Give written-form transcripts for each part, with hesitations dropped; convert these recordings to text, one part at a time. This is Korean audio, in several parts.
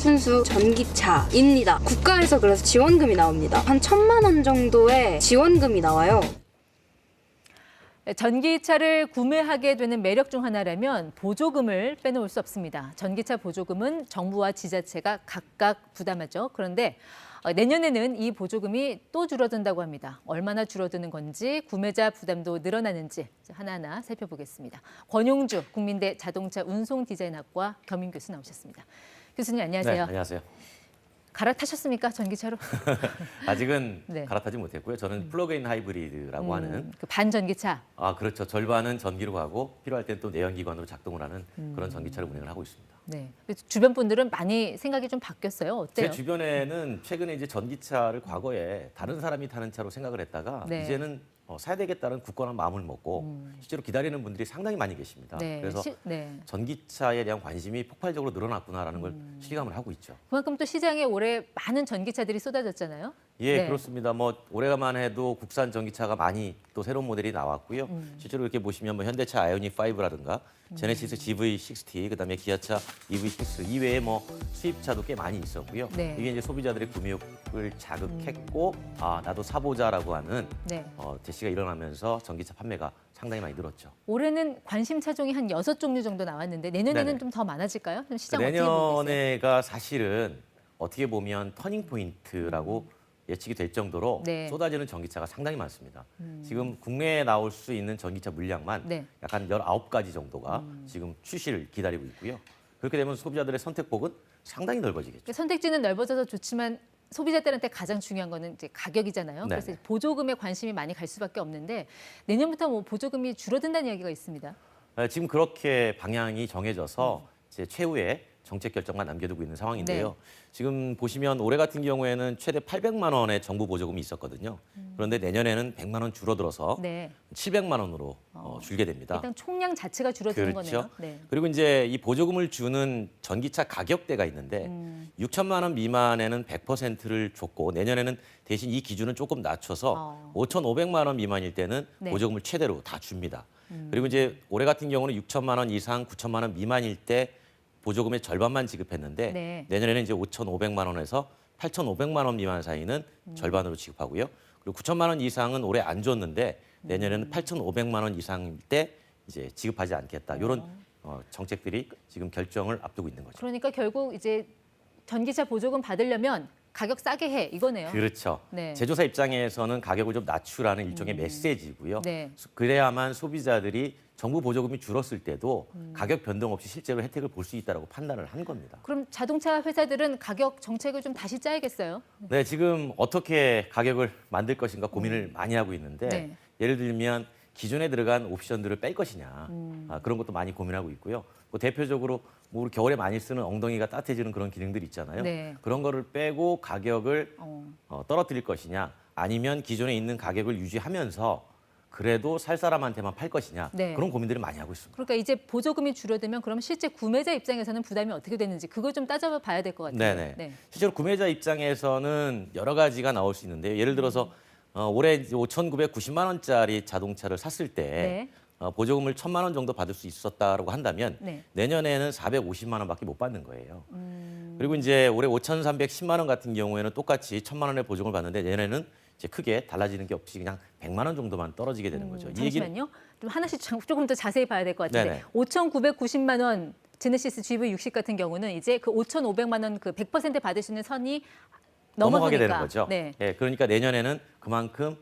순수 전기차입니다. 국가에서 그래서 지원금이 나옵니다. 한 1,000만 원 정도의 지원금이 나와요. 전기차를 구매하게 되는 매력 중 하나라면 보조금을 빼놓을 수 없습니다. 전기차 보조금은 정부와 지자체가 각각 부담하죠. 그런데 내년에는 이 보조금이 또 줄어든다고 합니다. 얼마나 줄어드는 건지, 구매자 부담도 늘어나는지 하나하나 살펴보겠습니다. 권용주 국민대 자동차 운송 디자인학과 겸임 교수 나오셨습니다. 교수님 안녕하세요. 네, 안녕하세요. 갈아타셨습니까, 전기차로? 아직은 네. 갈아타지 못했고요. 저는 플러그인 하이브리드라고 하는 그 반전기차. 그렇죠. 절반은 전기로 가고 필요할 땐 또 내연기관으로 작동을 하는 그런 전기차를 운행을 하고 있습니다. 네. 주변 분들은 많이 생각이 좀 바뀌었어요. 어때요? 제 주변에는 최근에 이제 전기차를 과거에 다른 사람이 타는 차로 생각을 했다가 네. 이제는 사야 되겠다는 굳건한 마음을 먹고 실제로 기다리는 분들이 상당히 많이 계십니다. 네. 그래서 네. 전기차에 대한 관심이 폭발적으로 늘어났구나라는 걸 실감을 하고 있죠. 그만큼 또 시장에 올해 많은 전기차들이 쏟아졌잖아요. 예, 네. 그렇습니다. 올해만 해도 국산 전기차가 많이 또 새로운 모델이 나왔고요. 실제로 이렇게 보시면 현대차 아이오닉 5라든가 제네시스 GV60, 그다음에 기아차 EV6 이외에 수입차도 꽤 많이 있었고요. 네. 이게 이제 소비자들의 구매욕을 자극했고 나도 사보자라고 하는 네. 제시가 일어나면서 전기차 판매가 상당히 많이 늘었죠. 올해는 관심 차종이 한 6종류 정도 나왔는데 내년에는 네네. 좀 더 많아질까요? 좀 시장 어떻게 보고 계세요? 내년에가 사실은 어떻게 보면 터닝 포인트라고 예측이 될 정도로 네. 쏟아지는 전기차가 상당히 많습니다. 지금 국내에 나올 수 있는 전기차 물량만 네. 약 한 19가지 정도가 지금 출시를 기다리고 있고요. 그렇게 되면 소비자들의 선택폭은 상당히 넓어지겠죠. 선택지는 넓어져서 좋지만 소비자들한테 가장 중요한 거는 이제 가격이잖아요. 네네. 그래서 보조금에 관심이 많이 갈 수밖에 없는데 내년부터 보조금이 줄어든다는 이야기가 있습니다. 지금 그렇게 방향이 정해져서 이제 최후의 정책 결정만 남겨두고 있는 상황인데요. 네. 지금 보시면 올해 같은 경우에는 최대 800만 원의 정부 보조금이 있었거든요. 그런데 내년에는 100만 원 줄어들어서 네. 700만 원으로 줄게 됩니다. 일단 총량 자체가 줄어드는 그렇죠. 거네요. 네. 그리고 이제 이 보조금을 주는 전기차 가격대가 있는데 6천만 원 미만에는 100%를 줬고 내년에는 대신 이 기준은 조금 낮춰서 5,500만 원 미만일 때는 네. 보조금을 최대로 다 줍니다. 그리고 이제 올해 같은 경우는 6천만 원 이상, 9천만 원 미만일 때 보조금의 절반만 지급했는데 네. 내년에는 이제 5,500만 원에서 8,500만 원 미만 사이는 절반으로 지급하고요. 그리고 9천만 원 이상은 올해 안 줬는데 내년에는 8,500만 원 이상일 때 이제 지급하지 않겠다. 이런 정책들이 지금 결정을 앞두고 있는 거죠. 그러니까 결국 이제 전기차 보조금 받으려면 가격 싸게 해 이거네요. 그렇죠. 네. 제조사 입장에서는 가격을 좀 낮추라는 일종의 메시지고요. 네. 그래야만 소비자들이 정부 보조금이 줄었을 때도 가격 변동 없이 실제로 혜택을 볼 수 있다고 판단을 한 겁니다. 그럼 자동차 회사들은 가격 정책을 좀 다시 짜야겠어요. 네, 지금 어떻게 가격을 만들 것인가 고민을 많이 하고 있는데 네. 예를 들면 기존에 들어간 옵션들을 뺄 것이냐 그런 것도 많이 고민하고 있고요. 대표적으로 우리 겨울에 많이 쓰는 엉덩이가 따뜻해지는 그런 기능들 있잖아요. 네. 그런 거를 빼고 가격을 떨어뜨릴 것이냐 아니면 기존에 있는 가격을 유지하면서 그래도 살 사람한테만 팔 것이냐 네. 그런 고민들을 많이 하고 있습니다. 그러니까 이제 보조금이 줄어들면 그럼 실제 구매자 입장에서는 부담이 어떻게 되는지 그걸 좀 따져봐야 될 것 같아요. 네네. 네. 실제로 구매자 입장에서는 여러 가지가 나올 수 있는데요. 예를 들어서 올해 5,990만 원짜리 자동차를 샀을 때 네. 보조금을 1,000만 원 정도 받을 수 있었다라고 한다면 네. 내년에는 450만 원밖에 못 받는 거예요. 그리고 이제 올해 5,310만 원 같은 경우에는 똑같이 1,000만 원의 보조금을 받는데 내년에는 이제 크게 달라지는 게 없이 그냥 100만 원 정도만 떨어지게 되는 거죠. 이 얘기는 잠시만요. 좀 하나씩 조금 더 자세히 봐야 될 것 같은데 네네. 5,990만 원 제네시스 GV60 같은 경우는 이제 그 5,500만 원 그 100% 받을 수 있는 선이 넘어가게 되는 넘어서니까. 거죠. 네. 예, 그러니까 내년에는 그만큼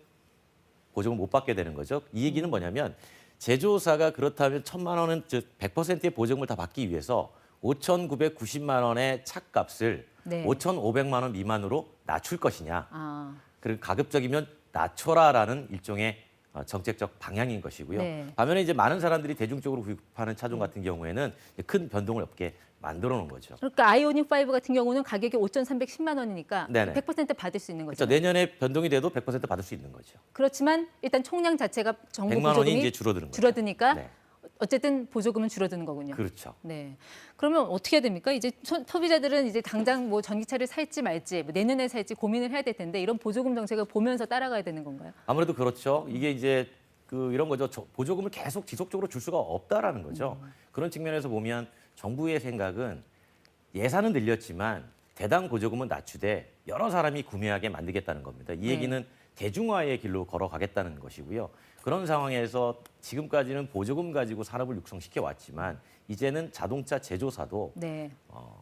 보조금 못 받게 되는 거죠. 이 얘기는 뭐냐면 제조사가 그렇다면 1,000만 원은 100%의 보조금을 다 받기 위해서 5,990만 원의 차값을 네. 5,500만 원 미만으로 낮출 것이냐. 아, 그리고 가급적이면 낮춰라라는 일종의 정책적 방향인 것이고요. 네. 반면에 이제 많은 사람들이 대중적으로 구입하는 차종 같은 경우에는 큰 변동을 없게 만들어 놓은 거죠. 그러니까 아이오닉 5 같은 경우는 가격이 5,310만 원이니까 네네. 100% 받을 수 있는 거죠. 그렇죠. 내년에 변동이 돼도 100% 받을 수 있는 거죠. 그렇지만 일단 총량 자체가 정부 100만 원이 보조금이 이제 줄어드는 거죠. 줄어드니까 네. 어쨌든 보조금은 줄어드는 거군요. 그렇죠. 네. 그러면 어떻게 해야 됩니까? 이제 소비자들은 이제 당장 뭐 전기차를 살지 말지, 뭐 내년에 살지 고민을 해야 될 텐데 이런 보조금 정책을 보면서 따라가야 되는 건가요? 아무래도 그렇죠. 이게 이제 이런 거죠. 보조금을 계속 지속적으로 줄 수가 없다라는 거죠. 그런 측면에서 보면 정부의 생각은 예산은 늘렸지만 대당 보조금은 낮추되 여러 사람이 구매하게 만들겠다는 겁니다. 이 얘기는 대중화의 길로 걸어가겠다는 것이고요. 그런 상황에서 지금까지는 보조금 가지고 산업을 육성시켜 왔지만 이제는 자동차 제조사도 네.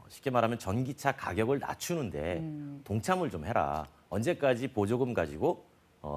쉽게 말하면 전기차 가격을 낮추는데 동참을 좀 해라. 언제까지 보조금 가지고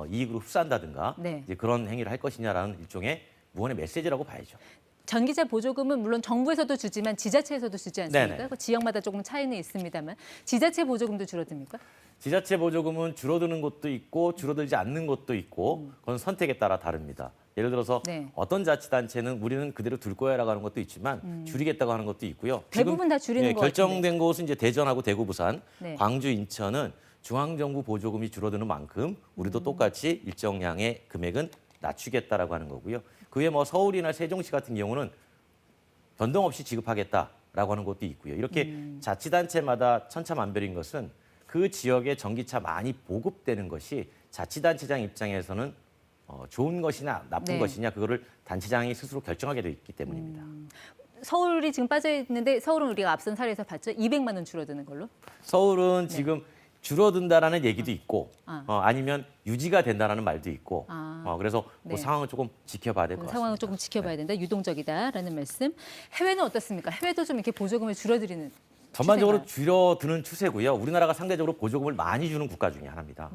이익으로 흡수한다든가 네. 이제 그런 행위를 할 것이냐라는 일종의 무언의 메시지라고 봐야죠. 전기차 보조금은 물론 정부에서도 주지만 지자체에서도 주지 않습니까? 네네. 그 지역마다 조금 차이는 있습니다만 지자체 보조금도 줄어듭니까? 지자체 보조금은 줄어드는 곳도 있고 줄어들지 않는 곳도 있고 그건 선택에 따라 다릅니다. 예를 들어서 네. 어떤 자치단체는 우리는 그대로 둘 거야라고 하는 것도 있지만 줄이겠다고 하는 것도 있고요. 대부분 다 줄이는 것 결정된 곳은 이제 대전하고 대구, 부산, 네. 광주, 인천은 중앙정부 보조금이 줄어드는 만큼 우리도 똑같이 일정량의 금액은 낮추겠다라고 하는 거고요. 그 외에 뭐 서울이나 세종시 같은 경우는 변동 없이 지급하겠다라고 하는 것도 있고요. 이렇게 자치단체마다 천차만별인 것은 그 지역에 전기차 많이 보급되는 것이 자치단체장 입장에서는 좋은 것이냐 나쁜 네. 것이냐 그거를 단체장이 스스로 결정하게 돼 있기 때문입니다. 서울이 지금 빠져 있는데 서울은 우리가 앞선 사례에서 봤죠. 200만 원 줄어드는 걸로. 서울은 지금 줄어든다라는 얘기도 있고 아. 아니면 유지가 된다라는 말도 있고 그래서 네. 그 상황을 조금 지켜봐야 될 것 같습니다. 상황을 조금 지켜봐야 된다. 유동적이다라는 말씀. 해외는 어떻습니까? 해외도 좀 이렇게 보조금을 줄어들이는 전반적으로 추세가. 줄어드는 추세고요. 우리나라가 상대적으로 보조금을 많이 주는 국가 중에 하나입니다.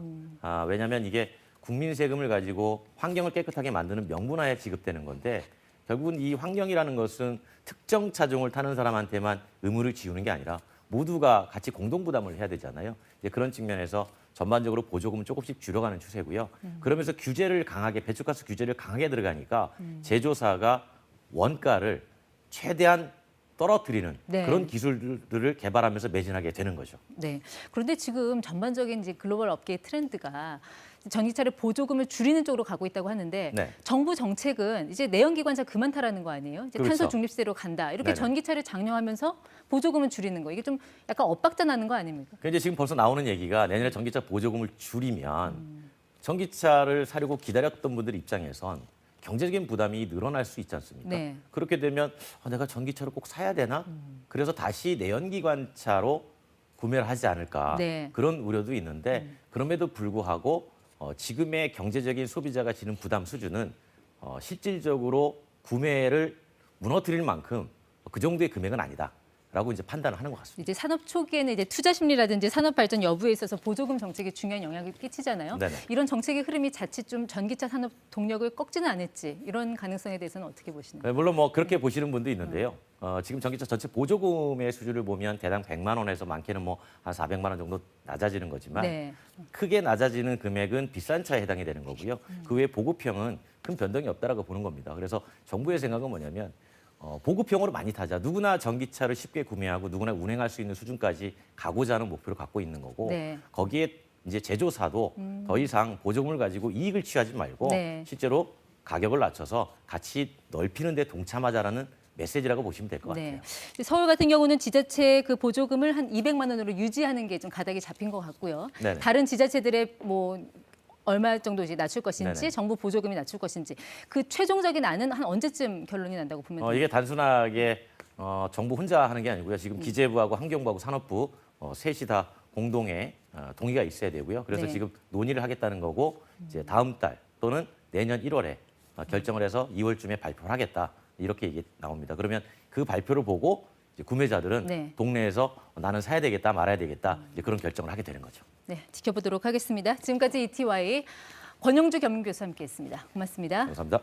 왜냐하면 이게 국민 세금을 가지고 환경을 깨끗하게 만드는 명분하에 지급되는 건데 결국은 이 환경이라는 것은 특정 차종을 타는 사람한테만 의무를 지우는 게 아니라 모두가 같이 공동 부담을 해야 되잖아요. 이제 그런 측면에서 전반적으로 보조금은 조금씩 줄여가는 추세고요. 그러면서 규제를 강하게 배출가스 규제를 강하게 들어가니까 제조사가 원가를 최대한 떨어뜨리는 네. 그런 기술들을 개발하면서 매진하게 되는 거죠. 네. 그런데 지금 전반적인 이제 글로벌 업계의 트렌드가 전기차를 보조금을 줄이는 쪽으로 가고 있다고 하는데 네. 정부 정책은 이제 내연기관차 그만 타라는 거 아니에요? 이제 그렇죠. 탄소 중립세로 간다. 이렇게 네네. 전기차를 장려하면서 보조금을 줄이는 거. 이게 좀 약간 엇박자 나는 거 아닙니까? 근데 지금 벌써 나오는 얘기가 내년에 전기차 보조금을 줄이면 전기차를 사려고 기다렸던 분들 입장에선 경제적인 부담이 늘어날 수 있지 않습니까? 네. 그렇게 되면 내가 전기차를 꼭 사야 되나? 그래서 다시 내연기관차로 구매를 하지 않을까 네. 그런 우려도 있는데 그럼에도 불구하고 지금의 경제적인 소비자가 지는 부담 수준은 실질적으로 구매를 무너뜨릴 만큼 그 정도의 금액은 아니다. 라고 이제 판단을 하는 것 같습니다. 이제 산업 초기에는 이제 투자 심리라든지 산업 발전 여부에 있어서 보조금 정책이 중요한 영향을 끼치잖아요. 네네. 이런 정책의 흐름이 자칫 좀 전기차 산업 동력을 꺾지는 않을지 이런 가능성에 대해서는 어떻게 보시나요? 물론 뭐 그렇게 보시는 분도 있는데요. 지금 전기차 전체 보조금의 수준을 보면 대당 100만 원에서 많게는 뭐 한 400만 원 정도 낮아지는 거지만 네. 크게 낮아지는 금액은 비싼 차에 해당이 되는 거고요. 그 외에 보급형은 큰 변동이 없다라고 보는 겁니다. 그래서 정부의 생각은 뭐냐면 보급형으로 많이 타자. 누구나 전기차를 쉽게 구매하고 누구나 운행할 수 있는 수준까지 가고자 하는 목표를 갖고 있는 거고 네. 거기에 이제 제조사도 더 이상 보조금을 가지고 이익을 취하지 말고 네. 실제로 가격을 낮춰서 같이 넓히는 데 동참하자라는 메시지라고 보시면 될 것 같아요. 네. 서울 같은 경우는 지자체 그 보조금을 한 200만 원으로 유지하는 게 좀 가닥이 잡힌 것 같고요. 네네. 다른 지자체들의 뭐 얼마 정도 이제 낮출 것인지 네네. 정부 보조금이 낮출 것인지 그 최종적인 안은 한 언제쯤 결론이 난다고 보면 돼요? 이게 단순하게 정부 혼자 하는 게 아니고요. 지금 기재부하고 환경부하고 산업부 셋이 다 공동의 동의가 있어야 되고요. 그래서 네. 지금 논의를 하겠다는 거고 이제 다음 달 또는 내년 1월에 결정을 해서 2월쯤에 발표를 하겠다. 이렇게 얘기 나옵니다. 그러면 그 발표를 보고 이제 구매자들은 네. 동네에서 나는 사야 되겠다 말아야 되겠다 이제 그런 결정을 하게 되는 거죠. 네, 지켜보도록 하겠습니다. 지금까지 ETY 권영주 겸임교수와 함께했습니다. 고맙습니다. 감사합니다.